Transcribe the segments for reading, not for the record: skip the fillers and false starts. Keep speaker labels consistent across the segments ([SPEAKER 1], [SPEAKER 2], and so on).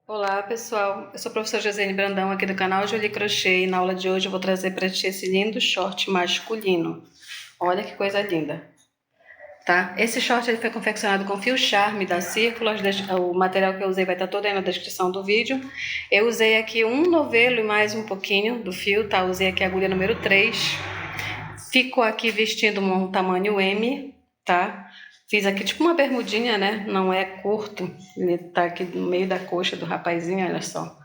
[SPEAKER 1] Olá pessoal, eu sou a professora Josiane Brandão aqui do canal Jolie Crochê e na aula de hoje eu vou trazer para ti esse lindo short masculino. Olha que coisa linda, tá? Esse short ele foi confeccionado com fio charme da Círculos, o material que eu usei vai estar todo aí na descrição do vídeo. Eu usei aqui um novelo e mais um pouquinho do fio, tá? Usei aqui a agulha número 3. Ficou aqui vestindo um tamanho M, tá? Fiz aqui tipo uma bermudinha, né? Não é curto. Ele tá aqui no meio da coxa do rapazinho, olha só.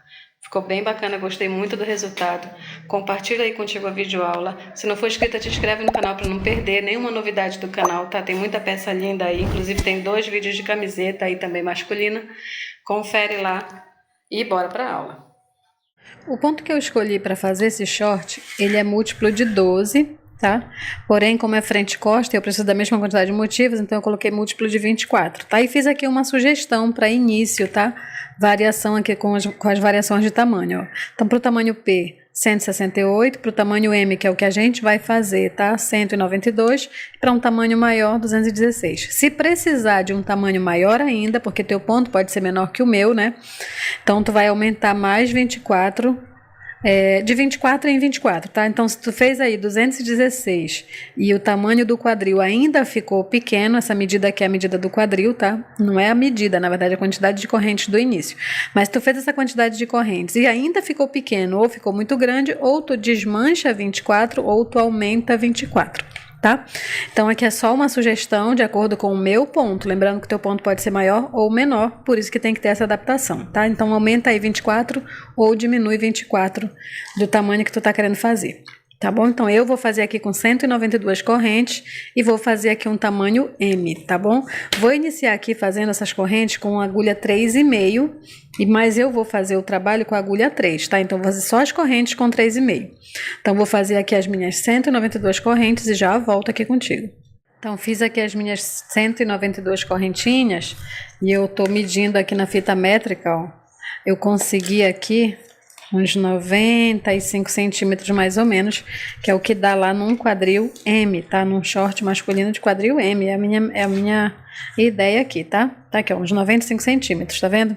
[SPEAKER 1] Ficou bem bacana, gostei muito do resultado. Compartilha aí contigo a videoaula. Se não for inscrita, te inscreve no canal para não perder nenhuma novidade do canal, tá? Tem muita peça linda aí, inclusive tem 2 vídeos de camiseta aí também masculina. Confere lá e bora pra aula. O ponto que eu escolhi para fazer esse short, ele é múltiplo de 12, tá? Porém, como é frente e costa, eu preciso da mesma quantidade de motivos, então eu coloquei múltiplo de 24, tá? E fiz aqui uma sugestão para início, tá? Variação aqui com as variações de tamanho, ó. Então, para o tamanho P, 168, para o tamanho M, que é o que a gente vai fazer, tá? 192, para um tamanho maior, 216. Se precisar de um tamanho maior ainda, porque teu ponto pode ser menor que o meu, né? Então, tu vai aumentar mais 24, de 24 em 24, tá? Então, se tu fez aí 216 e o tamanho do quadril ainda ficou pequeno, essa medida aqui é a medida do quadril, tá? Não é a medida, na verdade, é a quantidade de correntes do início. Mas tu fez essa quantidade de correntes e ainda ficou pequeno ou ficou muito grande, ou tu desmancha 24 ou tu aumenta 24. Tá? Então aqui é só uma sugestão de acordo com o meu ponto, lembrando que o teu ponto pode ser maior ou menor, por isso que tem que ter essa adaptação, tá? Então aumenta aí 24 ou diminui 24 do tamanho que tu tá querendo fazer, tá bom? Então eu vou fazer aqui com 192 correntes e vou fazer aqui um tamanho M, tá bom? Vou iniciar aqui fazendo essas correntes com agulha 3,5, mas eu vou fazer o trabalho com a agulha 3, tá? Então vou fazer só as correntes com 3,5. Então vou fazer aqui as minhas 192 correntes e já volto aqui contigo. Então fiz aqui as minhas 192 correntinhas e eu tô medindo aqui na fita métrica, ó. Eu consegui aqui uns 95 centímetros mais ou menos, que é o que dá lá num quadril M, tá? Num short masculino de quadril M, é a minha ideia aqui, tá? Tá aqui, ó, uns 95 centímetros, tá vendo?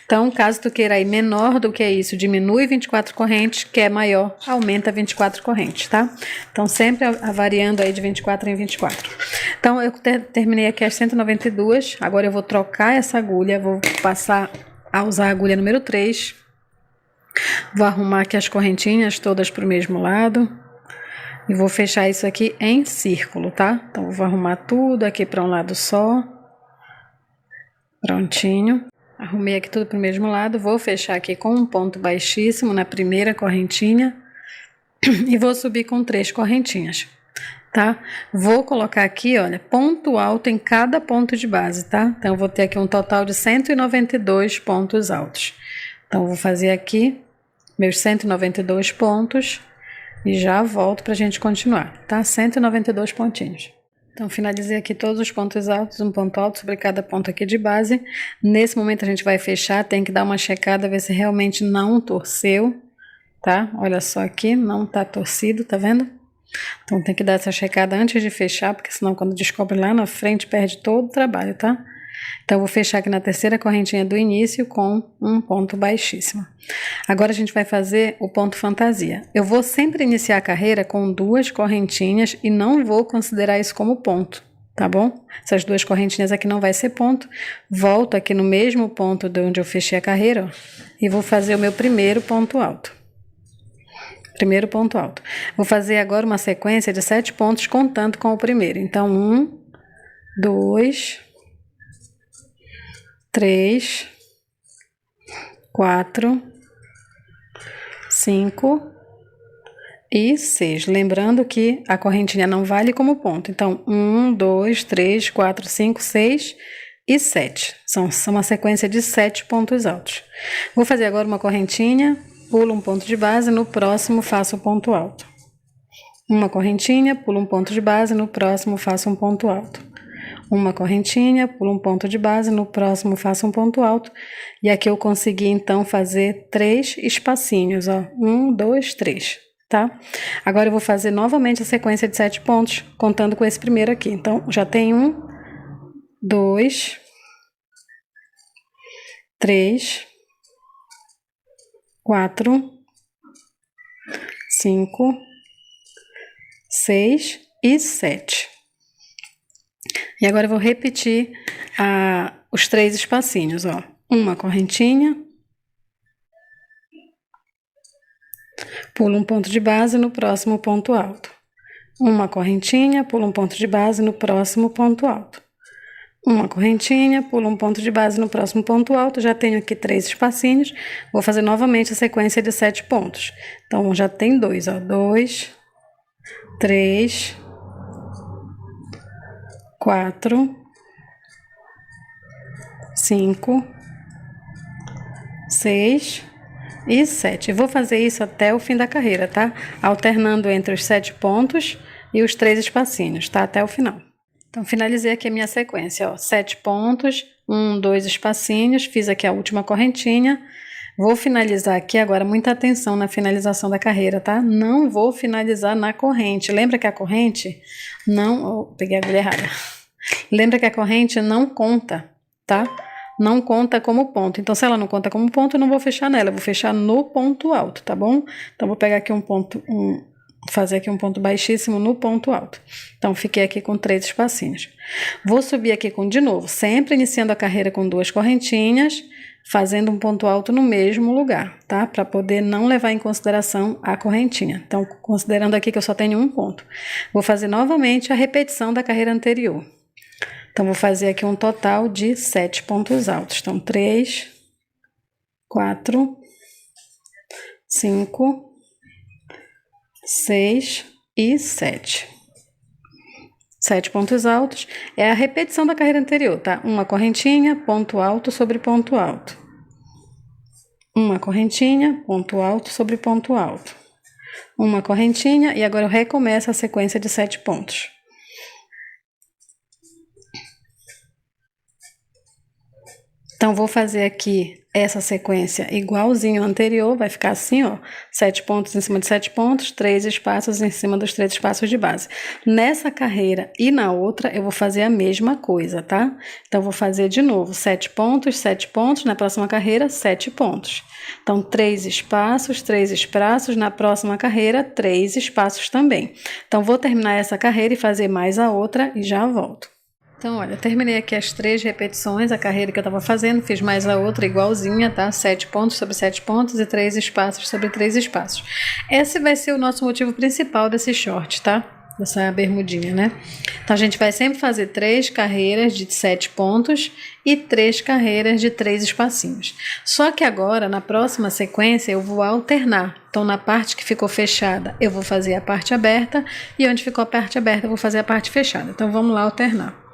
[SPEAKER 1] Então, caso tu queira ir menor do que isso, diminui 24 correntes, quer maior, aumenta 24 correntes, tá? Então, sempre variando aí de 24 em 24. Então, eu terminei aqui as 192, agora eu vou trocar essa agulha, vou passar a usar a agulha número 3, vou arrumar aqui as correntinhas todas para o mesmo lado e vou fechar isso aqui em círculo, tá? Então, eu vou arrumar tudo aqui para um lado só. Prontinho. Arrumei aqui tudo para o mesmo lado, vou fechar aqui com um ponto baixíssimo na primeira correntinha e vou subir com 3 correntinhas, tá? Vou colocar aqui, olha, ponto alto em cada ponto de base, tá? Então, eu vou ter aqui um total de 192 pontos altos. Então, eu vou fazer aqui meus 192 pontos e já volto para a gente continuar, tá? 192 pontinhos. Então, finalizei aqui todos os pontos altos, um ponto alto sobre cada ponto aqui de base. Nesse momento a gente vai fechar, tem que dar uma checada, ver se realmente não torceu, tá? Olha só aqui, não tá torcido, tá vendo? Então tem que dar essa checada antes de fechar, porque senão quando descobre lá na frente perde todo o trabalho, tá? Então eu vou fechar aqui na terceira correntinha do início com um ponto baixíssimo. Agora a gente vai fazer o ponto fantasia. Eu vou sempre iniciar a carreira com 2 correntinhas e não vou considerar isso como ponto, tá bom? Essas 2 correntinhas aqui não vai ser ponto. Volto aqui no mesmo ponto de onde eu fechei a carreira, ó, e vou fazer o meu primeiro ponto alto. Primeiro ponto alto. Vou fazer agora uma sequência de 7 pontos contando com o primeiro. Então, 1, 2, 3, 4, 5 e 6. Lembrando que a correntinha não vale como ponto. Então, 1, 2, 3, 4, 5, 6 e 7. São uma sequência de 7 pontos altos. Vou fazer agora uma correntinha, pulo um ponto de base, no próximo faço o ponto alto. Uma correntinha, pulo um ponto de base, no próximo faço um ponto alto. Uma correntinha, pulo um ponto de base, no próximo faço um ponto alto. E aqui eu consegui então fazer 3 espacinhos, ó. 1, 2, 3, tá? Agora eu vou fazer novamente a sequência de 7 pontos, contando com esse primeiro aqui. Então, já tem 1, 2, 3, 4, 5, 6 e 7. E agora eu vou repetir os 3 espacinhos, ó. Uma correntinha, pulo um ponto de base no próximo ponto alto. Uma correntinha, pulo um ponto de base no próximo ponto alto. Uma correntinha, pulo um ponto de base no próximo ponto alto. Já tenho aqui 3 espacinhos. Vou fazer novamente a sequência de 7 pontos. Então, já tem 2, ó. 2, 3, 4, 5, 6 e 7. Vou fazer isso até o fim da carreira, tá? Alternando entre os 7 pontos e os 3 espacinhos, tá? Até o final. Então, finalizei aqui a minha sequência, ó. 7 pontos, 1, 2 espacinhos, fiz aqui a última correntinha. Vou finalizar aqui agora, muita atenção na finalização da carreira, tá? Não vou finalizar na corrente. Lembra que a corrente não... Oh, peguei a agulha errada. Lembra que a corrente não conta, tá? Não conta como ponto. Então, se ela não conta como ponto, eu não vou fechar nela. Eu vou fechar no ponto alto, tá bom? Então, vou pegar aqui fazer aqui um ponto baixíssimo no ponto alto. Então, fiquei aqui com 3 espacinhos. Vou subir aqui de novo, sempre iniciando a carreira com 2 correntinhas, fazendo um ponto alto no mesmo lugar, tá? Para poder não levar em consideração a correntinha. Então, considerando aqui que eu só tenho um ponto. Vou fazer novamente a repetição da carreira anterior. Então, vou fazer aqui um total de 7 pontos altos. Então, 3, 4, 5, 6 e 7. 7 pontos altos é a repetição da carreira anterior, tá? Uma correntinha, ponto alto sobre ponto alto. Uma correntinha, ponto alto sobre ponto alto. Uma correntinha e agora eu recomeço a sequência de 7 pontos. Então, vou fazer aqui essa sequência igualzinho ao anterior, vai ficar assim, ó, 7 pontos em cima de 7 pontos, 3 espaços em cima dos 3 espaços de base. Nessa carreira e na outra, eu vou fazer a mesma coisa, tá? Então, vou fazer de novo 7 pontos, na próxima carreira, 7 pontos. Então, 3 espaços, na próxima carreira, 3 espaços também. Então, vou terminar essa carreira e fazer mais a outra e já volto. Então, olha, terminei aqui as 3 repetições, a carreira que eu estava fazendo, fiz mais a outra igualzinha, tá? 7 pontos sobre 7 pontos e 3 espaços sobre 3 espaços. Esse vai ser o nosso motivo principal desse short, tá? Dessa bermudinha, né? Então, a gente vai sempre fazer 3 carreiras de 7 pontos e 3 carreiras de 3 espacinhos. Só que agora, na próxima sequência, eu vou alternar. Então, na parte que ficou fechada, eu vou fazer a parte aberta e onde ficou a parte aberta, eu vou fazer a parte fechada. Então, vamos lá alternar.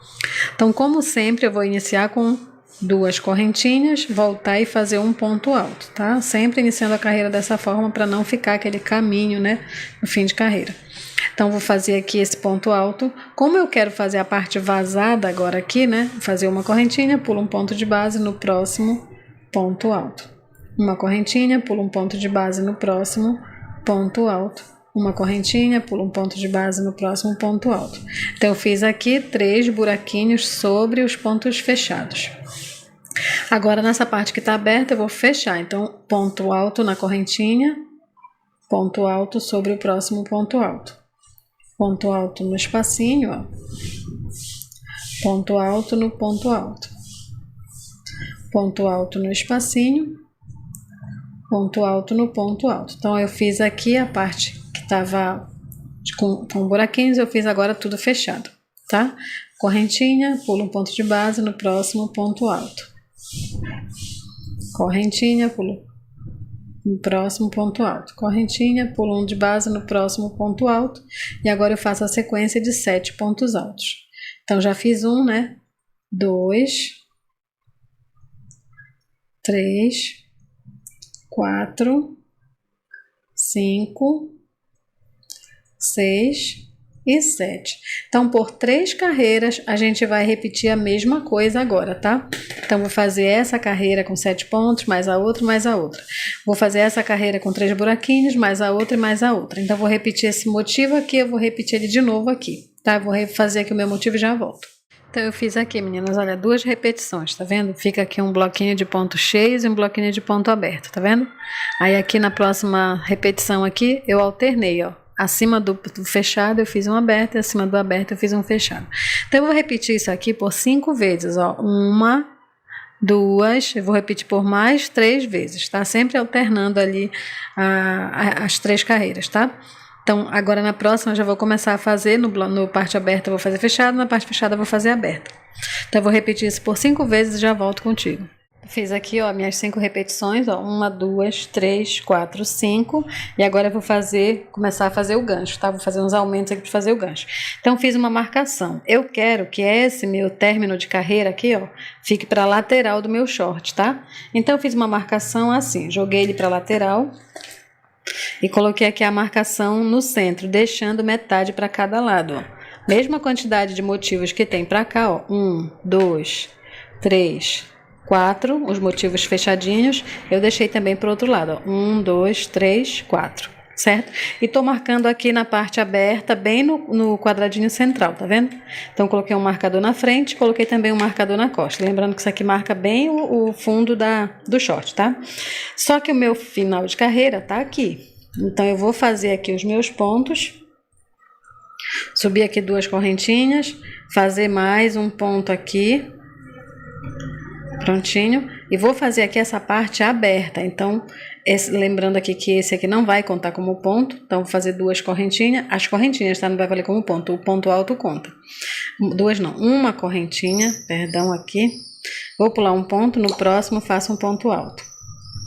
[SPEAKER 1] Então, como sempre, eu vou iniciar com 2 correntinhas, voltar e fazer um ponto alto, tá? Sempre iniciando a carreira dessa forma para não ficar aquele caminho, né, no fim de carreira. Então, vou fazer aqui esse ponto alto. Como eu quero fazer a parte vazada agora aqui, né, vou fazer uma correntinha, pulo um ponto de base no próximo ponto alto. Uma correntinha, pulo um ponto de base no próximo ponto alto. Uma correntinha, pulo um ponto de base no próximo ponto alto. Então, eu fiz aqui 3 buraquinhos sobre os pontos fechados. Agora, nessa parte que está aberta, eu vou fechar. Então, ponto alto na correntinha, ponto alto sobre o próximo ponto alto. Ponto alto no espacinho, ó. Ponto alto no ponto alto. Ponto alto no espacinho. Ponto alto no ponto alto. Então, eu fiz aqui a parte estava com buraquinhos, eu fiz agora tudo fechado, tá? Correntinha, pulo um ponto de base no próximo ponto alto. Correntinha, pulo no próximo ponto alto. Correntinha, pulo um de base no próximo ponto alto. E agora eu faço a sequência de 7 pontos altos. Então, já fiz um, né? 2, 3, 4, 5, 6 e 7. Então, por 3 carreiras, a gente vai repetir a mesma coisa agora, tá? Então, vou fazer essa carreira com 7 pontos, mais a outra, mais a outra. Vou fazer essa carreira com 3 buraquinhos, mais a outra e mais a outra. Então, vou repetir esse motivo aqui, eu vou repetir ele de novo aqui, tá? Vou fazer aqui o meu motivo e já volto. Então eu fiz aqui, meninas, olha, 2 repetições, tá vendo? Fica aqui um bloquinho de pontos cheios e um bloquinho de ponto aberto, tá vendo? Aí aqui na próxima repetição aqui, eu alternei, ó. Acima do fechado eu fiz um aberto e acima do aberto eu fiz um fechado. Então eu vou repetir isso aqui por 5 vezes, ó. 1, 2, eu vou repetir por mais 3 vezes, tá? Sempre alternando ali as 3 carreiras, tá? Então, agora na próxima eu já vou começar a fazer, no parte aberta eu vou fazer fechado, na parte fechada eu vou fazer aberta. Então, eu vou repetir isso por 5 vezes e já volto contigo. Fiz aqui, ó, minhas 5 repetições, ó, 1, 2, 3, 4, 5, e agora eu vou começar a fazer o gancho, tá? Vou fazer uns aumentos aqui para fazer o gancho. Então, fiz uma marcação. Eu quero que esse meu término de carreira aqui, ó, fique para a lateral do meu short, tá? Então, eu fiz uma marcação assim, joguei ele para a lateral, e coloquei aqui a marcação no centro, deixando metade para cada lado, ó. Mesma quantidade de motivos que tem para cá, ó. 1, 2, 3, 4. Os motivos fechadinhos, eu deixei também para o outro lado, ó. 1, 2, 3, 4. Certo? E tô marcando aqui na parte aberta, bem no quadradinho central, tá vendo? Então, coloquei um marcador na frente, coloquei também um marcador na costa. Lembrando que isso aqui marca bem o fundo do short, tá? Só que o meu final de carreira tá aqui. Então, eu vou fazer aqui os meus pontos. Subir aqui 2 correntinhas, fazer mais um ponto aqui. Prontinho. E vou fazer aqui essa parte aberta. Então, lembrando aqui que esse aqui não vai contar como ponto. Então, vou fazer 2 correntinhas. As correntinhas, tá? Não vai valer como ponto. O ponto alto conta. 2 não. Uma correntinha. Perdão aqui. Vou pular um ponto. No próximo, faço um ponto alto.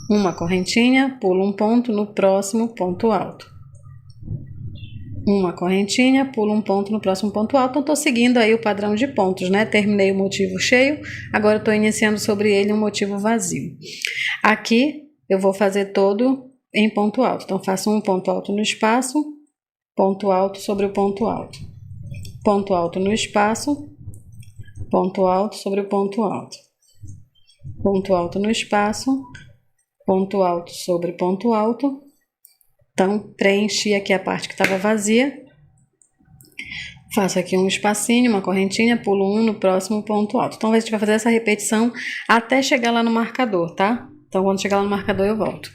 [SPEAKER 1] Uma correntinha. Pulo um ponto. No próximo, ponto alto. Uma correntinha, pulo um ponto no próximo ponto alto. Então, estou seguindo aí o padrão de pontos, né? Terminei o motivo cheio, agora estou iniciando sobre ele um motivo vazio. Aqui, eu vou fazer todo em ponto alto. Então, faço um ponto alto no espaço, ponto alto sobre o ponto alto. Ponto alto no espaço, ponto alto sobre o ponto alto. Ponto alto no espaço, ponto alto sobre ponto alto. Então, preenchi aqui a parte que estava vazia. Faço aqui um espacinho, uma correntinha, pulo um no próximo ponto alto. Então, a gente vai fazer essa repetição até chegar lá no marcador, tá? Então, quando chegar lá no marcador, eu volto.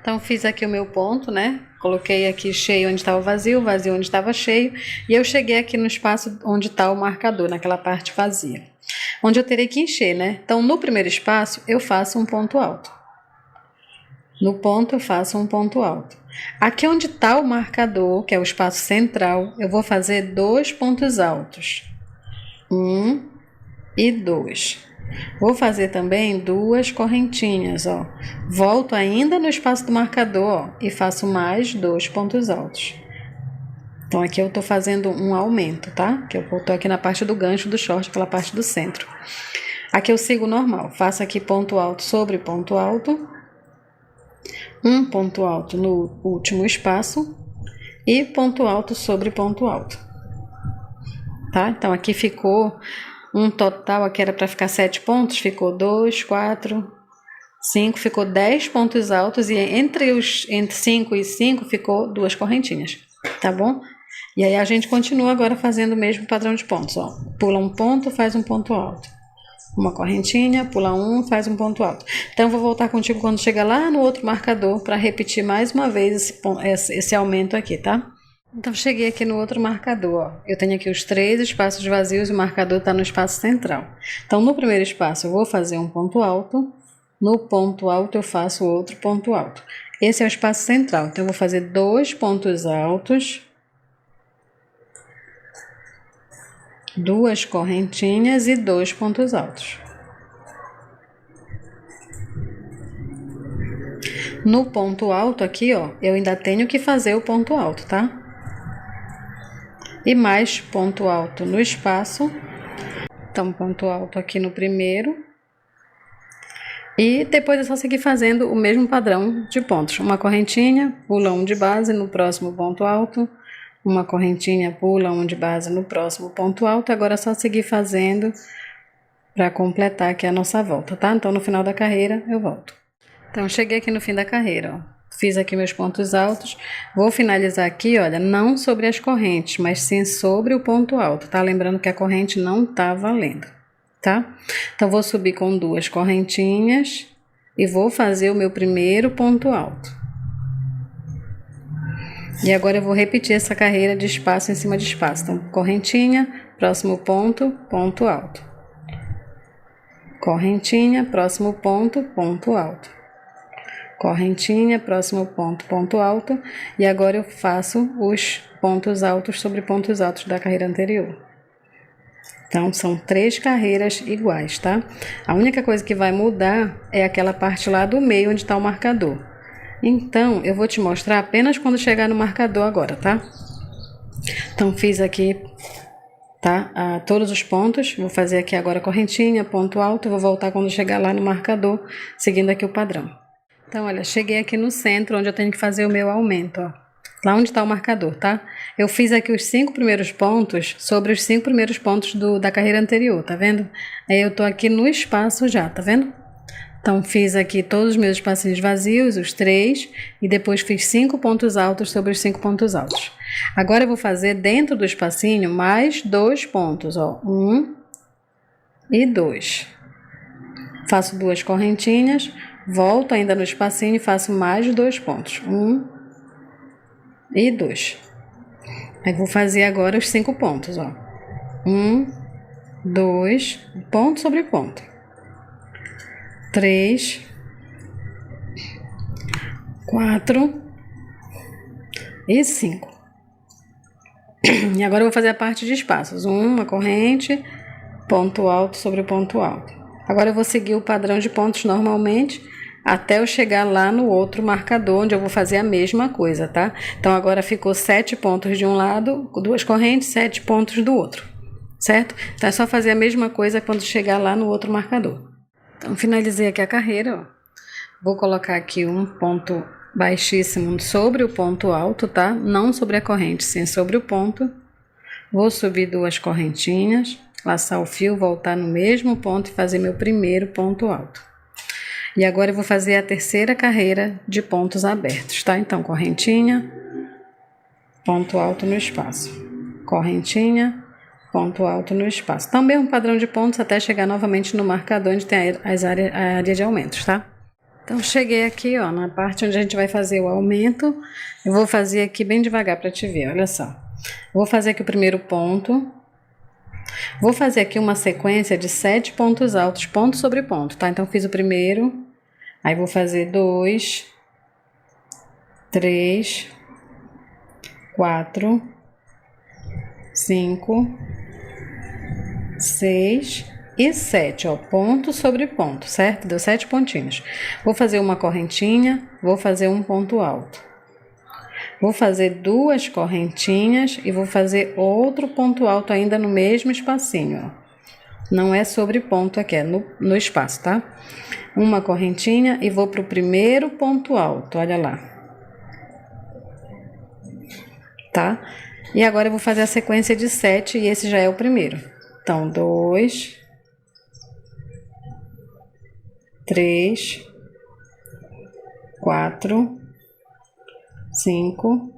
[SPEAKER 1] Então, fiz aqui o meu ponto, né? Coloquei aqui cheio onde estava vazio, vazio onde estava cheio. E eu cheguei aqui no espaço onde está o marcador, naquela parte vazia. Onde eu terei que encher, né? Então, no primeiro espaço, eu faço um ponto alto. No ponto, eu faço um ponto alto. Aqui onde está o marcador, que é o espaço central, eu vou fazer 2 pontos altos. 1 e 2. Vou fazer também 2 correntinhas, ó. Volto ainda no espaço do marcador, ó, e faço mais 2 pontos altos. Então, aqui eu estou fazendo um aumento, tá? Que eu estou aqui na parte do gancho do short, aquela parte do centro. Aqui eu sigo normal. Faço aqui ponto alto sobre ponto alto. Um ponto alto no último espaço e ponto alto sobre ponto alto, tá? Então, aqui ficou um total, aqui era para ficar 7 pontos, ficou 2, 4, 5, ficou 10 pontos altos e entre 5 e 5 ficou 2 correntinhas, tá bom? E aí a gente continua agora fazendo o mesmo padrão de pontos, ó. Pula um ponto, faz um ponto alto. Uma correntinha, pula um, faz um ponto alto. Então, eu vou voltar contigo quando chegar lá no outro marcador para repetir mais uma vez esse aumento aqui, tá? Então, cheguei aqui no outro marcador, ó. Eu tenho aqui os 3 espaços vazios e o marcador está no espaço central. Então, no primeiro espaço, eu vou fazer um ponto alto. No ponto alto, eu faço outro ponto alto. Esse é o espaço central. Então, eu vou fazer 2 pontos altos. 2 correntinhas e 2 pontos altos. No ponto alto aqui, ó, eu ainda tenho que fazer o ponto alto, tá? E mais ponto alto no espaço. Então, ponto alto aqui no primeiro. E depois é só seguir fazendo o mesmo padrão de pontos. Uma correntinha, pula um de base no próximo ponto alto. Uma correntinha, pula um de base no próximo ponto alto. Agora é só seguir fazendo para completar aqui a nossa volta, tá? Então, no final da carreira, eu volto. Então, cheguei aqui no fim da carreira, ó. Fiz aqui meus pontos altos. Vou finalizar aqui, olha, não sobre as correntes, mas sim sobre o ponto alto, tá? Lembrando que a corrente não tá valendo, tá? Então, vou subir com 2 correntinhas e vou fazer o meu primeiro ponto alto. E agora eu vou repetir essa carreira de espaço em cima de espaço. Então, correntinha, próximo ponto, ponto alto. Correntinha, próximo ponto, ponto alto. Correntinha, próximo ponto, ponto alto. E agora eu faço os pontos altos sobre pontos altos da carreira anterior. Então, são 3 carreiras iguais, tá? A única coisa que vai mudar é aquela parte lá do meio onde está o marcador. Então, eu vou te mostrar apenas quando chegar no marcador agora, tá? Então, fiz aqui, tá? Todos os pontos. Vou fazer aqui agora correntinha, ponto alto. Vou voltar quando chegar lá no marcador, seguindo aqui o padrão. Então, olha, cheguei aqui no centro, onde eu tenho que fazer o meu aumento, ó. Lá onde está o marcador, tá? Eu fiz aqui os 5 primeiros pontos sobre os 5 primeiros pontos da carreira anterior, tá vendo? Aí eu tô aqui no espaço já, tá vendo? Então, fiz aqui todos os meus espacinhos vazios, os 3, e depois fiz 5 pontos altos sobre os 5 pontos altos. Agora eu vou fazer dentro do espacinho mais 2 pontos, ó. 1 e 2. Faço 2 correntinhas, volto ainda no espacinho e faço mais 2 pontos. 1 e 2. Aí vou fazer agora os 5 pontos, ó. 1, 2, ponto sobre ponto. 3, 4 e 5. E agora eu vou fazer a parte de espaços. Uma corrente, ponto alto sobre ponto alto. Agora eu vou seguir o padrão de pontos normalmente até eu chegar lá no outro marcador, onde eu vou fazer a mesma coisa, tá? Então agora ficou 7 pontos de um lado, 2 correntes, 7 pontos do outro, certo? Então é só fazer a mesma coisa quando chegar lá no outro marcador. Então, finalizei aqui a carreira, ó. Vou colocar aqui um ponto baixíssimo sobre o ponto alto, tá? Não sobre a corrente, sim sobre o ponto. Vou subir 2 correntinhas, laçar o fio, voltar no mesmo ponto e fazer meu primeiro ponto alto. E agora eu vou fazer a terceira carreira de pontos abertos, tá? Então, correntinha, ponto alto no espaço. Correntinha, ponto alto no espaço. Também um padrão de pontos até chegar novamente no marcador onde tem a área de aumentos, tá? Então, cheguei aqui, ó, na parte onde a gente vai fazer o aumento. Eu vou fazer aqui bem devagar para te ver, olha só. Vou fazer aqui o primeiro ponto. Vou fazer aqui uma sequência de 7 pontos altos, ponto sobre ponto, tá? Então, fiz o primeiro, aí vou fazer 2, 3, 4, 5, 6 e 7, ó, ponto sobre ponto, certo? Deu 7 pontinhos. Vou fazer uma correntinha, vou fazer um ponto alto. Vou fazer 2 correntinhas e vou fazer outro ponto alto ainda no mesmo espacinho, ó. Não é sobre ponto aqui, é no espaço, tá? Uma correntinha e vou pro primeiro ponto alto, olha lá. Tá? E agora eu vou fazer a sequência de 7 e esse já é o primeiro. Então, 2, 3, 4, 5,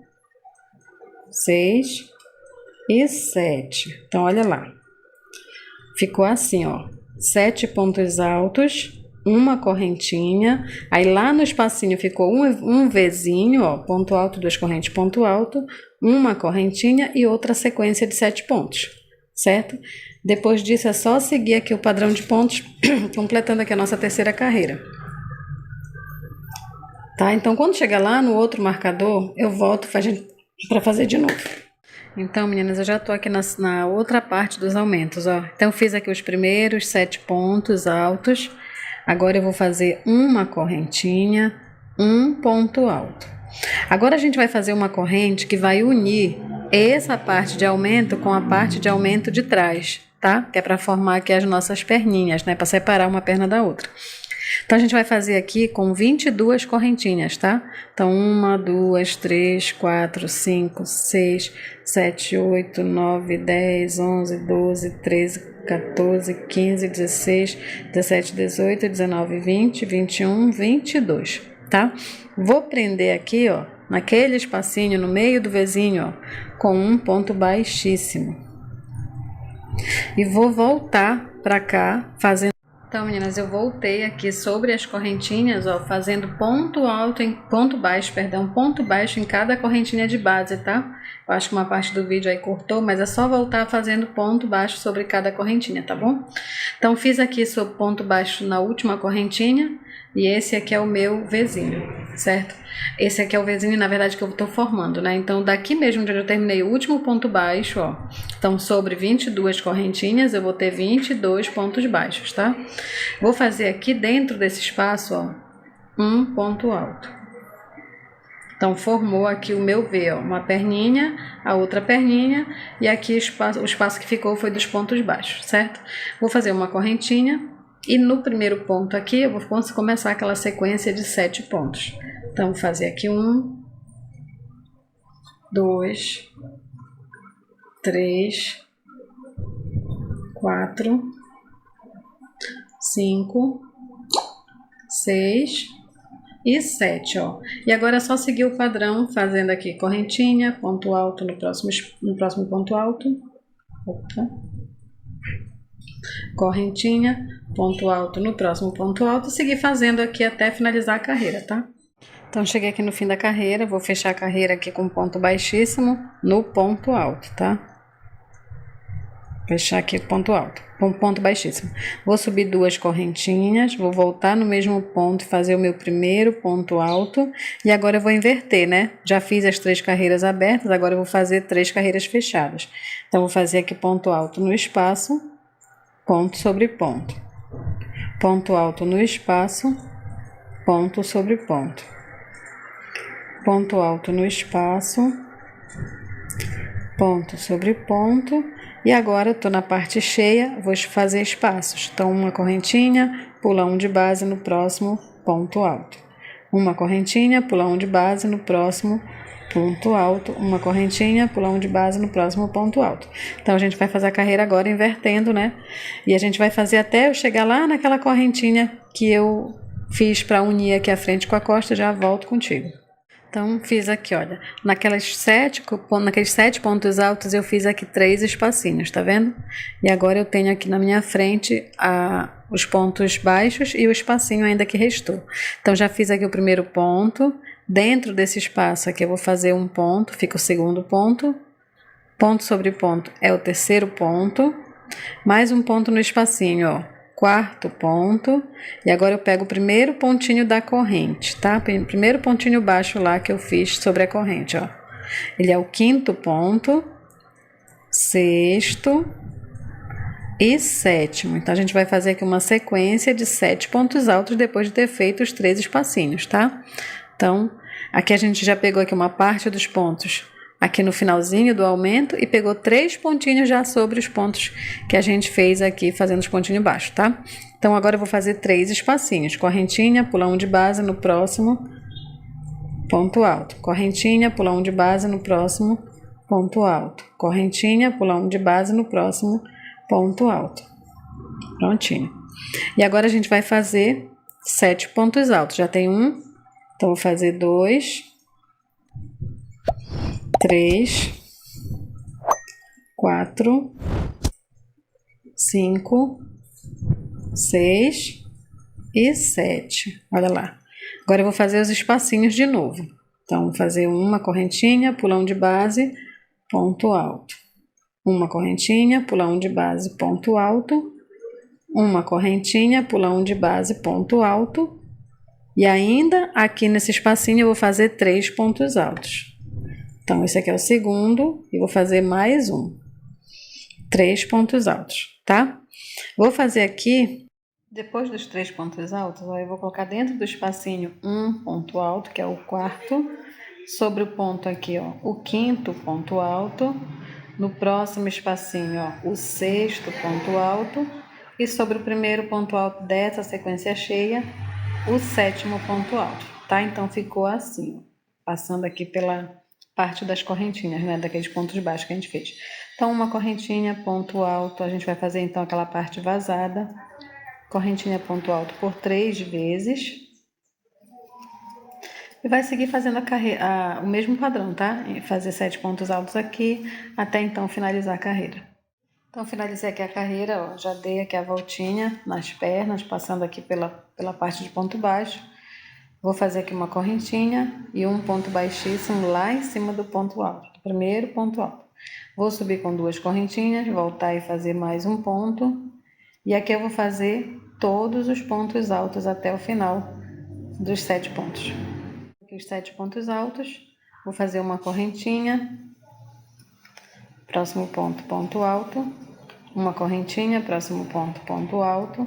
[SPEAKER 1] 6 e 7. Então, olha lá. Ficou assim, ó. 7 pontos altos, uma correntinha. Aí lá no espacinho ficou um Vzinho, ó. Ponto alto, 2 correntes, ponto alto. Uma correntinha e outra sequência de 7 pontos, certo? Depois disso é só seguir aqui o padrão de pontos, completando aqui a nossa terceira carreira. Tá? Então, quando chegar lá no outro marcador, eu volto para fazer de novo. Então, meninas, eu já tô aqui na outra parte dos aumentos, ó. Então, eu fiz aqui os primeiros 7 pontos altos. Agora eu vou fazer uma correntinha, um ponto alto. Agora a gente vai fazer uma corrente que vai unir essa parte de aumento com a parte de aumento de trás, tá? Que é para formar aqui as nossas perninhas, né? Para separar uma perna da outra. Então, a gente vai fazer aqui com 22 correntinhas, tá? Então, 1, 2, 3, 4, 5, 6, 7, 8, 9, 10, 11, 12, 13, 14, 15, 16, 17, 18, 19, 20, 21, 22. tá? Vou prender aqui, ó, naquele espacinho no meio do Vzinho, ó, com um ponto baixíssimo. E vou voltar pra cá fazendo... Então, meninas, eu voltei aqui sobre as correntinhas, ó, fazendo ponto alto em ponto baixo, perdão, ponto baixo em cada correntinha de base, tá? Eu acho que uma parte do vídeo aí cortou, mas é só voltar fazendo ponto baixo sobre cada correntinha, tá bom? Então, fiz aqui sobre ponto baixo na última correntinha e esse aqui é o meu Vzinho, certo? Esse aqui é o Vzinho, na verdade, que eu tô formando, né? Então, daqui mesmo onde eu terminei o último ponto baixo, ó, então sobre 22 correntinhas, eu vou ter 22 pontos baixos, tá? Vou fazer aqui dentro desse espaço, ó, um ponto alto. Então, formou aqui o meu V, ó, uma perninha, a outra perninha, e aqui o espaço que ficou foi dos pontos baixos, certo? Vou fazer uma correntinha, e no primeiro ponto aqui, eu vou começar aquela sequência de 7 pontos. Então, vou fazer aqui 1, 2, 3, 4, 5, 6 e 7, ó. E agora é só seguir o padrão, fazendo aqui correntinha, ponto alto no próximo ponto alto. Opa. Correntinha, ponto alto no próximo ponto alto, seguir fazendo aqui até finalizar a carreira, tá? Então, cheguei aqui no fim da carreira, vou fechar a carreira aqui com ponto baixíssimo no ponto alto, tá? Fechar aqui o ponto alto, com ponto baixíssimo. Vou subir 2 correntinhas, vou voltar no mesmo ponto e fazer o meu primeiro ponto alto. E agora eu vou inverter, né? Já fiz as 3 carreiras abertas, agora eu vou fazer 3 carreiras fechadas. Então, vou fazer aqui ponto alto no espaço, ponto sobre ponto. Ponto alto no espaço, ponto sobre ponto. Ponto alto no espaço, ponto sobre ponto. E agora eu tô na parte cheia, vou fazer espaços. Então, uma correntinha, pula um de base no próximo ponto alto. Uma correntinha, pula um de base no próximo ponto alto. Uma correntinha, pula um de base no próximo ponto alto. Então, a gente vai fazer a carreira agora invertendo, né? E a gente vai fazer até eu chegar lá naquela correntinha que eu fiz para unir aqui a frente com a costa, já volto contigo. Então, fiz aqui, olha, naqueles 7 pontos altos eu fiz aqui 3 espacinhos, tá vendo? E agora eu tenho aqui na minha frente os pontos baixos e o espacinho ainda que restou. Então, já fiz aqui o primeiro ponto, dentro desse espaço aqui eu vou fazer um ponto, fica o segundo ponto, ponto sobre ponto é o terceiro ponto, mais um ponto no espacinho, ó. Quarto ponto, e agora eu pego o primeiro pontinho da corrente, tá? Primeiro pontinho baixo lá que eu fiz sobre a corrente, ó. Ele é o quinto ponto, sexto e sétimo. Então, a gente vai fazer aqui uma sequência de 7 pontos altos depois de ter feito os 3 espacinhos, tá? Então, aqui a gente já pegou aqui uma parte dos pontos aqui no finalzinho do aumento e pegou 3 pontinhos já sobre os pontos que a gente fez aqui fazendo os pontinhos baixos, tá? Então, agora eu vou fazer 3 espacinhos. Correntinha, pular um de base no próximo ponto alto. Correntinha, pular um de base no próximo ponto alto. Correntinha, pular um de base no próximo ponto alto. Prontinho. E agora a gente vai fazer 7 pontos altos. Já tem um, então vou fazer 2, 3, 4, 5, 6 e 7. Olha lá. Agora eu vou fazer os espacinhos de novo. Então, vou fazer uma correntinha, pular um de base, ponto alto. Uma correntinha, pular um de base, ponto alto. Uma correntinha, pular um de base, ponto alto. E ainda aqui nesse espacinho eu vou fazer 3 pontos altos. Então, esse aqui é o segundo e vou fazer mais um. 3 pontos altos, tá? Vou fazer aqui, depois dos 3 pontos altos, ó, eu vou colocar dentro do espacinho um ponto alto, que é o quarto, sobre o ponto aqui, ó, o quinto ponto alto, no próximo espacinho, ó, o sexto ponto alto, e sobre o primeiro ponto alto dessa sequência cheia, o sétimo ponto alto, tá? Então, ficou assim, passando aqui pela parte das correntinhas, né, daqueles pontos baixos que a gente fez. Então, uma correntinha, ponto alto, a gente vai fazer então aquela parte vazada, correntinha, ponto alto por 3 vezes, E vai seguir fazendo o mesmo padrão, tá? Fazer 7 pontos altos aqui, até então finalizar a carreira. Então, finalizei aqui a carreira, ó, já dei aqui a voltinha nas pernas, passando aqui pela parte de ponto baixo. Vou fazer aqui uma correntinha e um ponto baixíssimo lá em cima do ponto alto, do primeiro ponto alto. Vou subir com 2 correntinhas, voltar e fazer mais um ponto. E aqui eu vou fazer todos os pontos altos até o final dos 7 pontos. Aqui os 7 pontos altos, vou fazer uma correntinha, próximo ponto, ponto alto, uma correntinha, próximo ponto, ponto alto,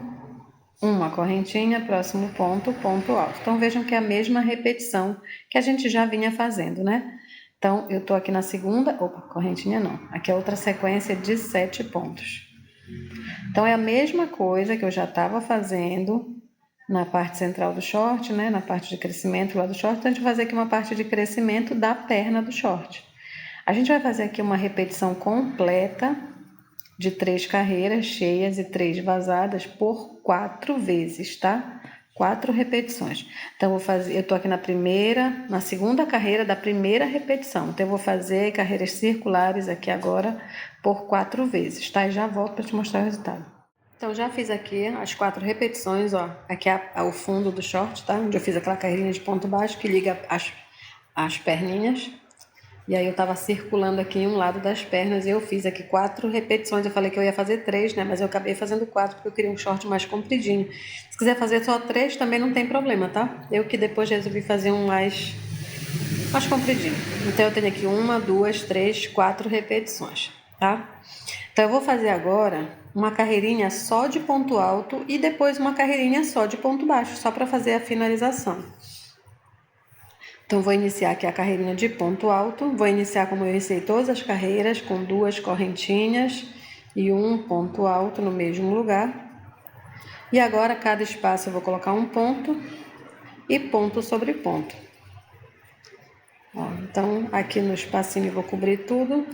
[SPEAKER 1] uma correntinha, próximo ponto, ponto alto. Então, vejam que é a mesma repetição que a gente já vinha fazendo, né? Então, eu tô aqui na segunda, correntinha não, aqui é outra sequência de 7 pontos. Então, é a mesma coisa que eu já estava fazendo na parte central do short, né? Na parte de crescimento lá do short, então a gente vai fazer aqui uma parte de crescimento da perna do short. A gente vai fazer aqui uma repetição completa de 3 carreiras cheias e 3 vazadas por 4 vezes, tá? 4 repetições. Então, eu tô aqui na segunda carreira da primeira repetição. Então, eu vou fazer carreiras circulares aqui agora por 4 vezes, tá? E já volto para te mostrar o resultado. Então, já fiz aqui as 4 repetições, ó. Aqui é o fundo do short, tá? Onde eu fiz aquela carreirinha de ponto baixo que liga as perninhas. E aí eu tava circulando aqui em um lado das pernas e eu fiz aqui 4 repetições. Eu falei que eu ia fazer 3, né? Mas eu acabei fazendo 4 porque eu queria um short mais compridinho. Se quiser fazer só 3 também não tem problema, tá? Eu que depois resolvi fazer um mais compridinho. Então eu tenho aqui 1, 2, 3, 4 repetições, tá? Então eu vou fazer agora uma carreirinha só de ponto alto e depois uma carreirinha só de ponto baixo, só para fazer a finalização. Então, vou iniciar aqui a carreirinha de ponto alto. Vou iniciar como eu iniciei todas as carreiras, com 2 correntinhas e um ponto alto no mesmo lugar. E agora, cada espaço eu vou colocar um ponto e ponto sobre ponto. Ó, então, aqui no espacinho eu vou cobrir tudo.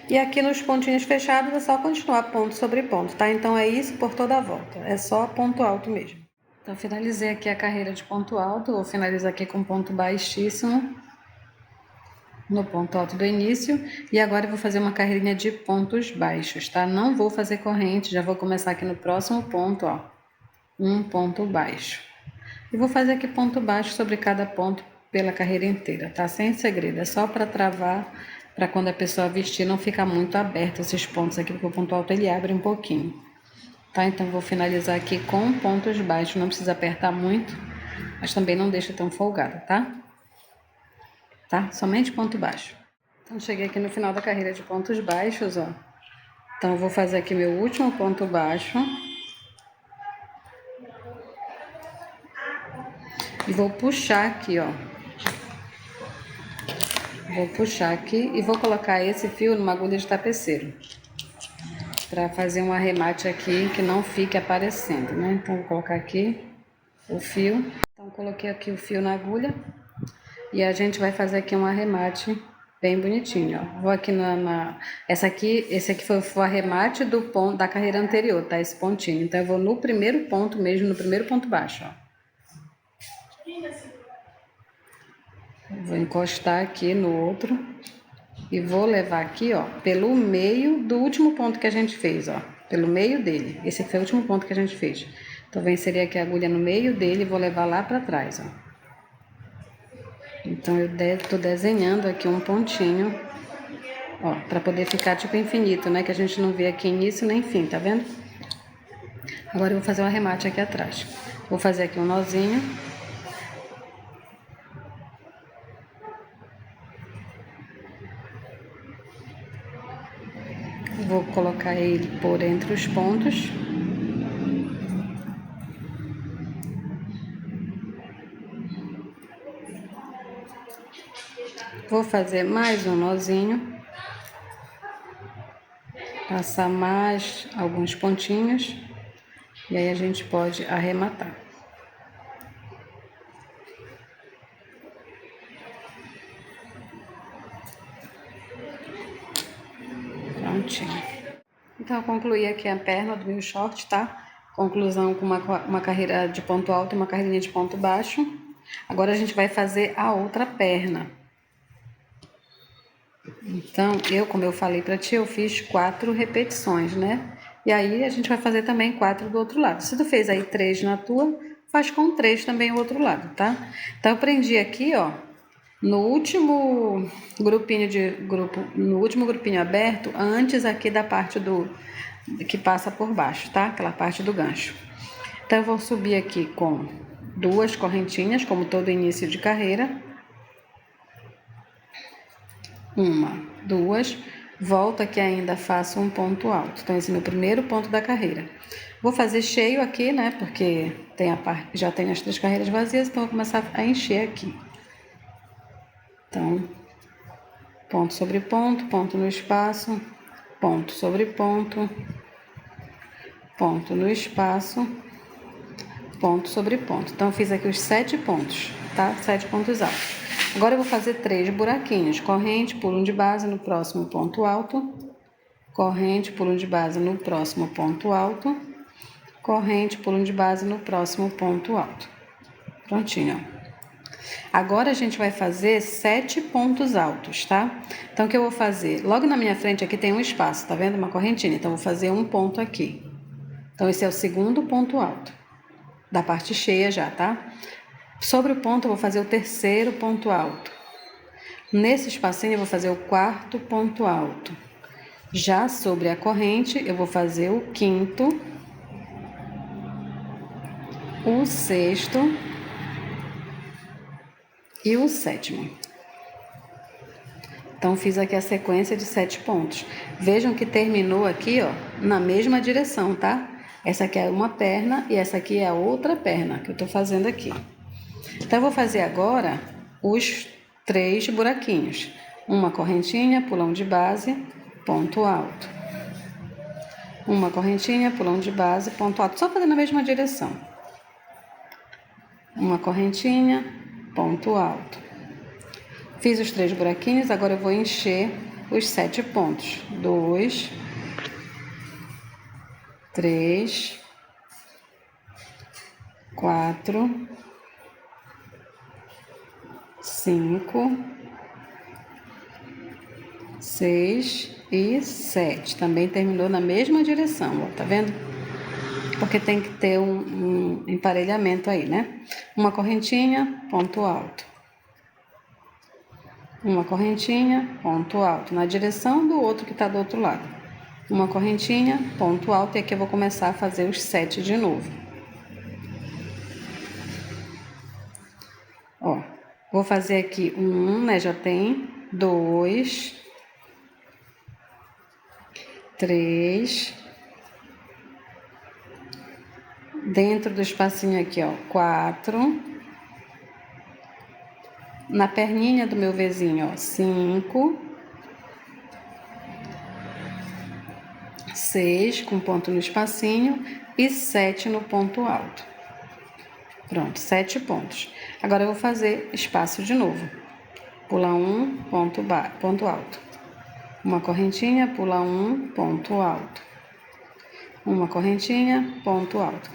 [SPEAKER 1] E aqui nos pontinhos fechados é só continuar ponto sobre ponto, tá? Então, é isso por toda a volta. É só ponto alto mesmo. Então, finalizei aqui a carreira de ponto alto. Vou finalizar aqui com ponto baixíssimo no ponto alto do início. E agora eu vou fazer uma carreirinha de pontos baixos, tá? Não vou fazer corrente, já vou começar aqui no próximo ponto, ó. Um ponto baixo. E vou fazer aqui ponto baixo sobre cada ponto pela carreira inteira, tá? Sem segredo, é só para travar, para quando a pessoa vestir não ficar muito aberto esses pontos aqui, porque o ponto alto ele abre um pouquinho, tá? Então vou finalizar aqui com pontos baixos, não precisa apertar muito, mas também não deixa tão folgada, tá? Tá? Somente ponto baixo. Então cheguei aqui no final da carreira de pontos baixos, ó. Então eu vou fazer aqui meu último ponto baixo. E vou puxar aqui, ó. Vou puxar aqui e vou colocar esse fio numa agulha de tapeceiro. Pra fazer um arremate aqui que não fique aparecendo, né? Então vou colocar aqui o fio. Então coloquei aqui o fio na agulha. E a gente vai fazer aqui um arremate bem bonitinho, ó. Vou aqui esse aqui foi o arremate do ponto da carreira anterior, tá? Esse pontinho. Então eu vou no primeiro ponto mesmo, no primeiro ponto baixo, ó. Vou encostar aqui no outro e vou levar aqui, ó, pelo meio do último ponto que a gente fez, ó. Pelo meio dele. Esse foi o último ponto que a gente fez. Então vou inserir aqui a agulha no meio dele e vou levar lá pra trás, ó. Então eu tô desenhando aqui um pontinho, ó, pra poder ficar tipo infinito, né? Que a gente não vê aqui início nem fim, tá vendo? Agora eu vou fazer um arremate aqui atrás. Vou fazer aqui um nozinho. Vou colocar ele por entre os pontos. Vou fazer mais um nozinho. Passar mais alguns pontinhos. E aí a gente pode arrematar. Prontinho. Então, eu concluí aqui a perna do meu short, tá? Conclusão com uma carreira de ponto alto e uma carreirinha de ponto baixo. Agora a gente vai fazer a outra perna. Então, como eu falei pra ti, eu fiz 4 repetições, né? E aí a gente vai fazer também 4 do outro lado. Se tu fez aí 3 na tua, faz com 3 também o outro lado, tá? Então, eu prendi aqui, ó, no último grupinho aberto, antes aqui da parte que passa por baixo, tá? Aquela parte do gancho. Então, eu vou subir aqui com 2 correntinhas, como todo início de carreira. 1, 2, volto aqui ainda faço um ponto alto. Então, esse é o meu primeiro ponto da carreira. Vou fazer cheio aqui, né? Porque já tem as 3 carreiras vazias, então vou começar a encher aqui. Então, ponto sobre ponto, ponto no espaço, ponto sobre ponto, ponto no espaço, ponto sobre ponto. Então, eu fiz aqui os 7 pontos, tá? 7 pontos altos. Agora, eu vou fazer 3 buraquinhos. Corrente, pulo de base no próximo ponto alto. Corrente, pulo de base no próximo ponto alto. Corrente, pulo de base no próximo ponto alto. Prontinho, ó. Agora, a gente vai fazer 7 pontos altos, tá? Então, o que eu vou fazer? Logo na minha frente aqui tem um espaço, tá vendo? Uma correntinha. Então, eu vou fazer um ponto aqui. Então, esse é o segundo ponto alto. Da parte cheia já, tá? Sobre o ponto, eu vou fazer o terceiro ponto alto. Nesse espacinho, eu vou fazer o quarto ponto alto. Já sobre a corrente, eu vou fazer o quinto, o sexto e o sétimo. Então, fiz aqui a sequência de 7 pontos. Vejam que terminou aqui, ó, na mesma direção, tá? Essa aqui é uma perna e essa aqui é a outra perna que eu tô fazendo aqui. Então, eu vou fazer agora os 3 buraquinhos. Uma correntinha, pulão de base, ponto alto. Uma correntinha, pulão de base, ponto alto. Só fazer na mesma direção. Uma correntinha, ponto alto. Fiz os 3 buraquinhos, agora eu vou encher os 7 pontos. 2, 3, 4, 5, 6 e 7. Também terminou na mesma direção, ó, tá vendo? Porque tem que ter um emparelhamento aí, né? Uma correntinha, ponto alto. Uma correntinha, ponto alto, na direção do outro que tá do outro lado. Uma correntinha, ponto alto, e aqui eu vou começar a fazer os 7 de novo. Ó, vou fazer aqui né? Já tem 2, 3, dentro do espacinho aqui, ó, 4, na perninha do meu vizinho, ó, 5, 6 com ponto no espacinho e 7 no ponto alto. Pronto, 7 pontos. Agora eu vou fazer espaço de novo. Pula 1, ponto alto. Uma correntinha, pula 1, ponto alto. Uma correntinha, ponto alto.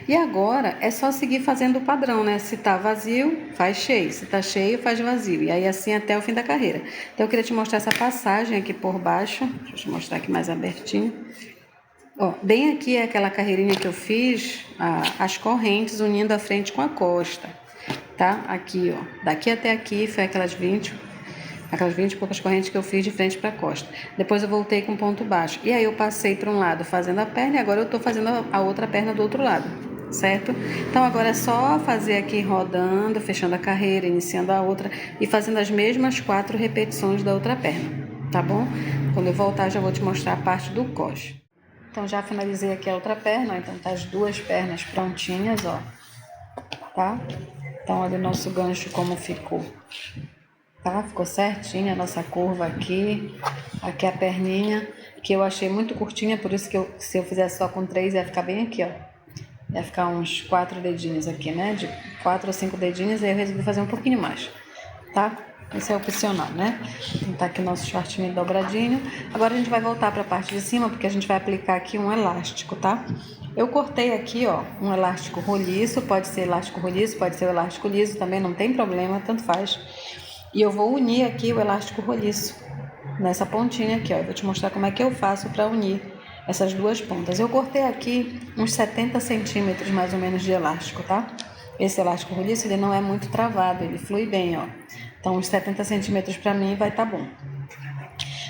[SPEAKER 1] E agora é só seguir fazendo o padrão, né? Se tá vazio, faz cheio. Se tá cheio, faz vazio. E aí assim até o fim da carreira. Então eu queria te mostrar essa passagem aqui por baixo. Deixa eu te mostrar aqui mais abertinho. Ó, bem aqui é aquela carreirinha que eu fiz, as correntes unindo a frente com a costa, tá? Aqui, ó, daqui até aqui foi aquelas 20 e poucas correntes que eu fiz de frente para a costa. Depois eu voltei com ponto baixo. E aí eu passei para um lado fazendo a perna e agora eu tô fazendo a outra perna do outro lado, certo? Então agora é só fazer aqui rodando, fechando a carreira, iniciando a outra e fazendo as mesmas 4 repetições da outra perna, tá bom? Quando eu voltar já vou te mostrar a parte do coxe. Então, já finalizei aqui a outra perna, ó. Então tá as 2 pernas prontinhas, ó, tá? Então, olha o nosso gancho como ficou, tá? Ficou certinha a nossa curva aqui, aqui a perninha, que eu achei muito curtinha, por isso que se eu fizesse só com 3, ia ficar bem aqui, ó. Ia ficar uns 4 dedinhos aqui, né? De 4 ou 5 dedinhos, aí eu resolvi fazer um pouquinho mais, tá? esse é opcional, né? Então tá aqui nosso shortinho dobradinho. Agora a gente vai voltar para a parte de cima, porque a gente vai aplicar aqui um elástico, tá? Eu cortei aqui, ó, um elástico roliço, pode ser elástico roliço, pode ser elástico liso, também não tem problema, tanto faz. E eu vou unir aqui o elástico roliço nessa pontinha aqui, ó. Eu vou te mostrar como é que eu faço para unir essas duas pontas. Eu cortei aqui uns 70 centímetros mais ou menos de elástico, tá? Esse elástico roliço, ele não é muito travado, ele flui bem, ó. Então, uns 70 centímetros para mim vai tá bom.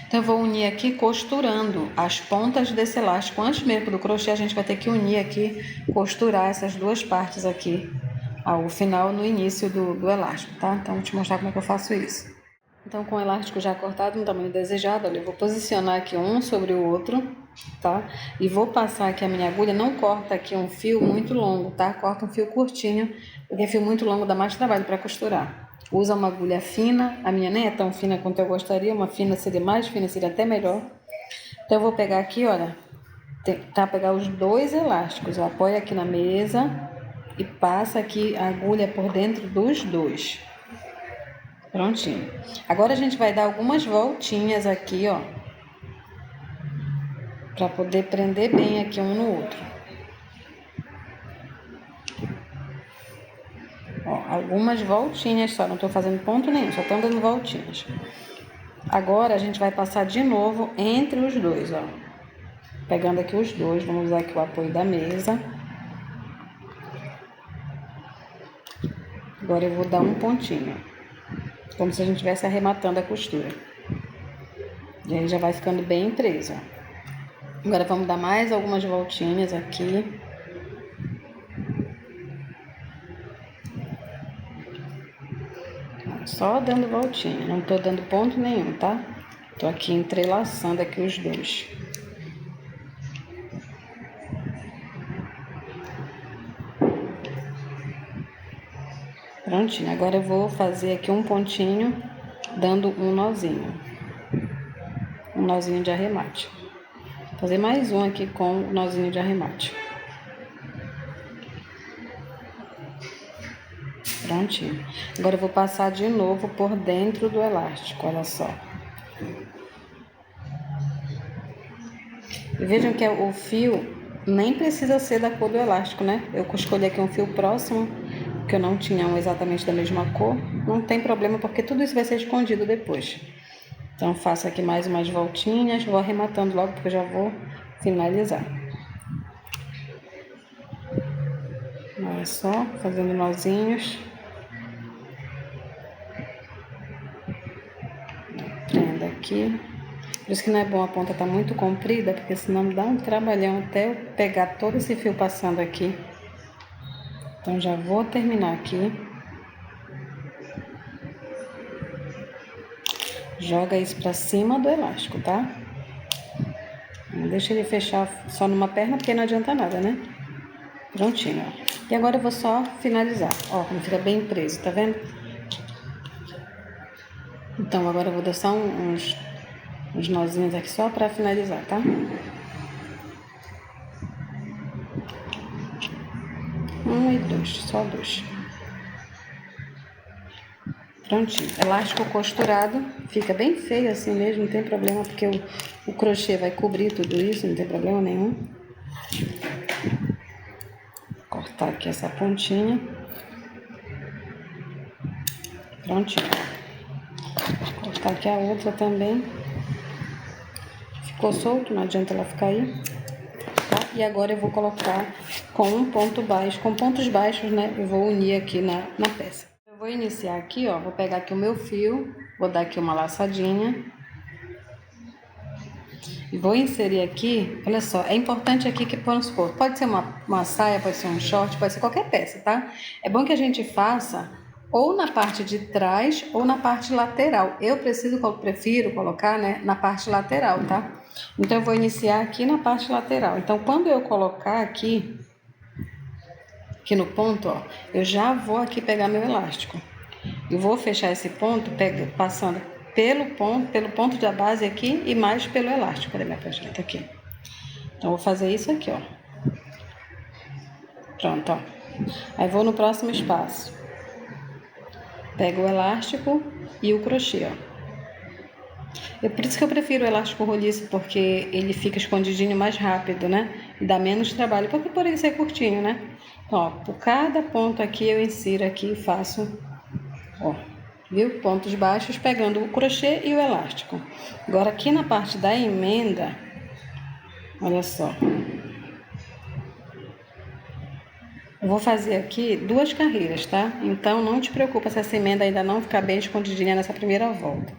[SPEAKER 1] Então, eu vou unir aqui costurando as pontas desse elástico. Antes mesmo do crochê, a gente vai ter que unir aqui, costurar essas duas partes aqui ao final, no início do elástico, tá? Então, vou te mostrar como é que eu faço isso. Então, com o elástico já cortado no tamanho desejado, olha, eu vou posicionar aqui um sobre o outro, tá? E vou passar aqui a minha agulha, não corta aqui um fio muito longo, tá? Corta um fio curtinho, porque fio muito longo dá mais trabalho para costurar. Usa uma agulha fina, a minha nem é tão fina quanto eu gostaria, uma fina seria mais fina, seria até melhor. Então, eu vou pegar aqui, olha, tentar pegar os dois elásticos, eu apoio aqui na mesa e passa aqui a agulha por dentro dos dois. Prontinho. Agora a gente vai dar algumas voltinhas aqui, ó, para poder prender bem aqui um no outro. Ó, algumas voltinhas só, não tô fazendo ponto nenhum, só tô dando voltinhas. Agora a gente vai passar de novo entre os dois, ó. Pegando aqui os dois, vamos usar aqui o apoio da mesa. Agora eu vou dar um pontinho, como se a gente estivesse arrematando a costura. E aí já vai ficando bem preso, ó. Agora vamos dar mais algumas voltinhas aqui. Só dando voltinha, não tô dando ponto nenhum, tá? Tô aqui entrelaçando aqui os dois. Prontinho, agora eu vou fazer aqui um pontinho, dando um nozinho. Um nozinho de arremate. Vou fazer mais um aqui com o nozinho de arremate. Prontinho. Agora eu vou passar de novo por dentro do elástico, olha só. E vejam que o fio nem precisa ser da cor do elástico, né? Eu escolhi aqui um fio próximo, que eu não tinha exatamente da mesma cor. Não tem problema, porque tudo isso vai ser escondido depois. Então, faço aqui mais umas voltinhas, vou arrematando logo, porque eu já vou finalizar. Olha só, fazendo nozinhos. Prendo aqui. Por isso que não é bom a ponta tá muito comprida, porque senão dá um trabalhão até eu pegar todo esse fio passando aqui. Então, já vou terminar aqui. Joga isso pra cima do elástico, tá? Não deixa ele fechar só numa perna, porque não adianta nada, né? Prontinho, ó. E agora eu vou só finalizar. Ó, como fica bem preso, tá vendo? Então, agora eu vou dar só uns nozinhos aqui só pra finalizar, tá? Um e dois, só dois. Prontinho. Elástico costurado. Fica bem feio assim mesmo, não tem problema, porque o crochê vai cobrir tudo isso, não tem problema nenhum. Vou cortar aqui essa pontinha. Prontinho. Vou cortar aqui a outra também. Ficou solto, não adianta ela ficar aí. Tá? E agora eu vou colocar com um ponto baixo, com pontos baixos, né? Eu vou unir aqui na peça. Eu vou iniciar aqui, ó, vou pegar aqui o meu fio, vou dar aqui uma laçadinha. E vou inserir aqui, olha só, é importante aqui que, vamos supor, pode ser uma saia, pode ser um short, pode ser qualquer peça, tá? É bom que a gente faça ou na parte de trás ou na parte lateral. Eu prefiro colocar, né, na parte lateral, tá? Então, eu vou iniciar aqui na parte lateral. Então, quando eu colocar aqui no ponto, ó, eu já vou aqui pegar meu elástico. E vou fechar esse ponto passando pelo ponto da base aqui e mais pelo elástico. Cadê minha prancheta aqui? Então, vou fazer isso aqui, ó. Pronto, ó. Aí, vou no próximo espaço. Pego o elástico e o crochê, ó. Por isso que eu prefiro o elástico roliço, porque ele fica escondidinho mais rápido, né? E dá menos trabalho, porque por ele ser curtinho, né? Então, ó, por cada ponto aqui eu insiro aqui e faço, ó, viu? Pontos baixos pegando o crochê e o elástico. Agora aqui na parte da emenda, olha só. Eu vou fazer aqui 2 carreiras, tá? Então não te preocupa se essa emenda ainda não ficar bem escondidinha nessa primeira volta.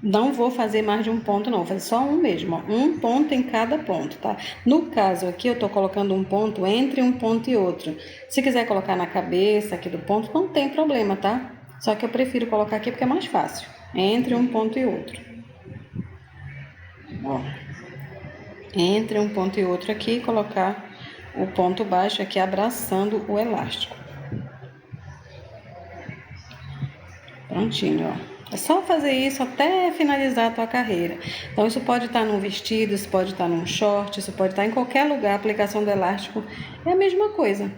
[SPEAKER 1] Não vou fazer mais de um ponto não, vou fazer só um mesmo, ó. Um ponto em cada ponto, tá? No caso aqui eu tô colocando um ponto entre um ponto e outro. Se quiser colocar na cabeça aqui do ponto, não tem problema, tá? Só que eu prefiro colocar aqui porque é mais fácil, entre um ponto e outro. Ó. Entre um ponto e outro aqui, colocar o ponto baixo aqui abraçando o elástico. Prontinho, ó. É só fazer isso até finalizar a tua carreira. Então, isso pode estar num vestido, isso pode estar num short, isso pode estar em qualquer lugar. A aplicação do elástico é a mesma coisa.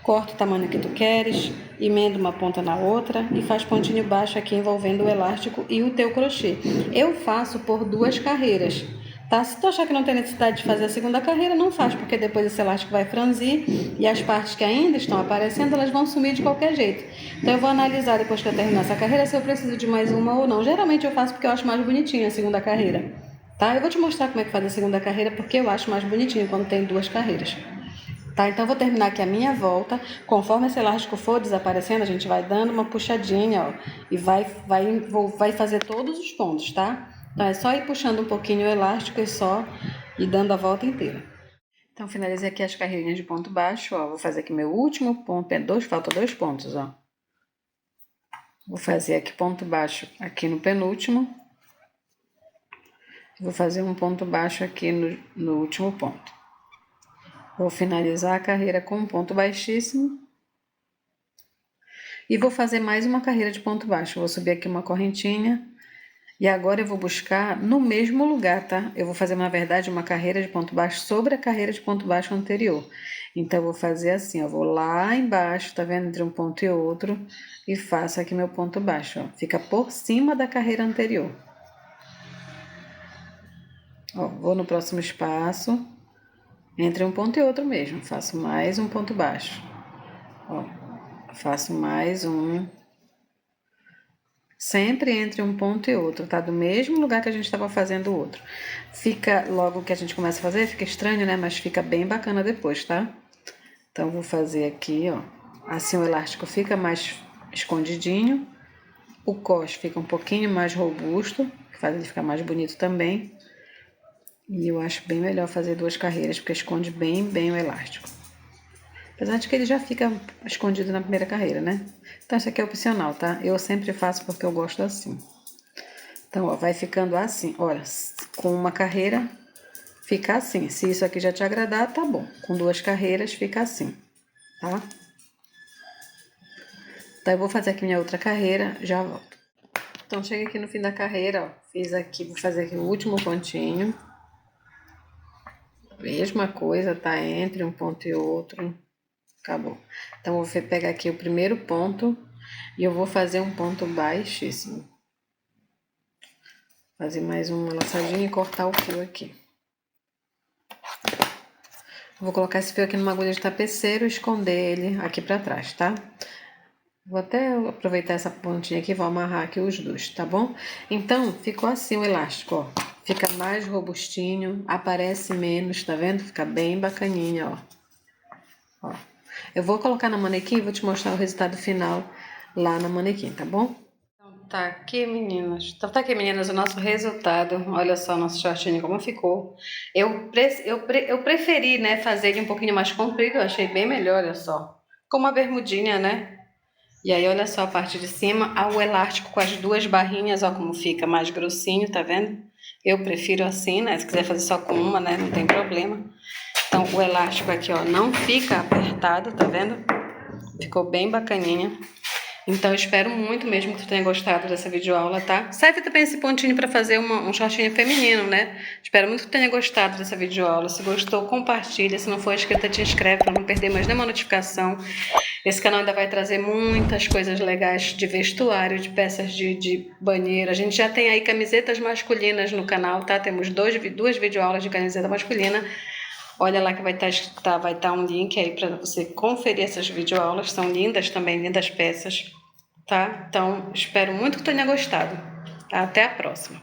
[SPEAKER 1] Corta o tamanho que tu queres, emenda uma ponta na outra e faz pontinho baixo aqui envolvendo o elástico e o teu crochê. Eu faço por 2 carreiras. Tá? Se tu achar que não tem necessidade de fazer a segunda carreira, não faz, porque depois esse elástico vai franzir e as partes que ainda estão aparecendo, elas vão sumir de qualquer jeito. Então eu vou analisar depois que eu terminar essa carreira se eu preciso de mais uma ou não. Geralmente eu faço porque eu acho mais bonitinho a segunda carreira. Tá? Eu vou te mostrar como é que faz a segunda carreira, porque eu acho mais bonitinho quando tem 2 carreiras. Tá? Então eu vou terminar aqui a minha volta. Conforme esse elástico for desaparecendo, a gente vai dando uma puxadinha, ó, e vai fazer todos os pontos, tá? Então é só ir puxando um pouquinho o elástico e dando a volta inteira. Então finalizei aqui as carreirinhas de ponto baixo, ó. Vou fazer aqui meu último ponto, faltam 2 pontos, ó. Vou fazer aqui ponto baixo aqui no penúltimo. Vou fazer um ponto baixo aqui no último ponto. Vou finalizar a carreira com um ponto baixíssimo. E vou fazer mais uma carreira de ponto baixo. Vou subir aqui uma correntinha. E agora eu vou buscar no mesmo lugar, tá? Eu vou fazer, na verdade, uma carreira de ponto baixo sobre a carreira de ponto baixo anterior. Então, eu vou fazer assim, ó. Vou lá embaixo, tá vendo? Entre um ponto e outro. E faço aqui meu ponto baixo, ó. Fica por cima da carreira anterior. Ó, vou no próximo espaço. Entre um ponto e outro mesmo. Faço mais um ponto baixo. Ó, faço mais um. Sempre entre um ponto e outro, tá? Do mesmo lugar que a gente estava fazendo o outro. Fica, logo que a gente começa a fazer, fica estranho, né? Mas fica bem bacana depois, tá? Então, vou fazer aqui, ó. Assim o elástico fica mais escondidinho. O cos fica um pouquinho mais robusto, que faz ele ficar mais bonito também. E eu acho bem melhor fazer 2 carreiras, porque esconde bem o elástico. Apesar de que ele já fica escondido na primeira carreira, né? Então, isso aqui é opcional, tá? Eu sempre faço porque eu gosto assim. Então, ó, vai ficando assim. Olha, com uma carreira, fica assim. Se isso aqui já te agradar, tá bom. Com 2 carreiras, fica assim, tá? Então, eu vou fazer aqui minha outra carreira, já volto. Então, cheguei aqui no fim da carreira, ó. Fiz aqui, vou fazer aqui o último pontinho. Mesma coisa, tá? Entre um ponto e outro. Acabou. Então, eu vou pegar aqui o primeiro ponto e eu vou fazer um ponto baixíssimo. Fazer mais uma laçadinha e cortar o fio aqui. Vou colocar esse fio aqui numa agulha de tapeceiro e esconder ele aqui pra trás, tá? Vou até aproveitar essa pontinha aqui e vou amarrar aqui os dois, tá bom? Então, ficou assim o elástico, ó. Fica mais robustinho, aparece menos, tá vendo? Fica bem bacaninha, ó. Ó. Eu vou colocar na manequim e vou te mostrar o resultado final lá na manequim, tá bom? Então, tá aqui, meninas. Então, tá aqui, meninas, o nosso resultado. Olha só o nosso shortinho como ficou. Eu preferi, né, fazer ele um pouquinho mais comprido. Eu achei bem melhor, olha só. Com uma bermudinha, né? E aí, olha só a parte de cima. O elástico com as 2 barrinhas, ó como fica mais grossinho, tá vendo? Eu prefiro assim, né? Se quiser fazer só com uma, né? Não tem problema. Então, o elástico aqui, ó, não fica apertado, tá vendo? Ficou bem bacaninha. Então, eu espero muito mesmo que tu tenha gostado dessa videoaula, tá? Serve também esse pontinho para fazer um shortinho feminino, né? Espero muito que tu tenha gostado dessa videoaula. Se gostou, compartilha. Se não for inscrita, te inscreve para não perder mais nenhuma notificação. Esse canal ainda vai trazer muitas coisas legais de vestuário, de peças de banheiro. A gente já tem aí camisetas masculinas no canal, tá? Temos duas videoaulas de camiseta masculina. Olha lá que vai estar um link aí para você conferir essas videoaulas. São lindas também, lindas peças, tá? Então, espero muito que tenha gostado. Até a próxima.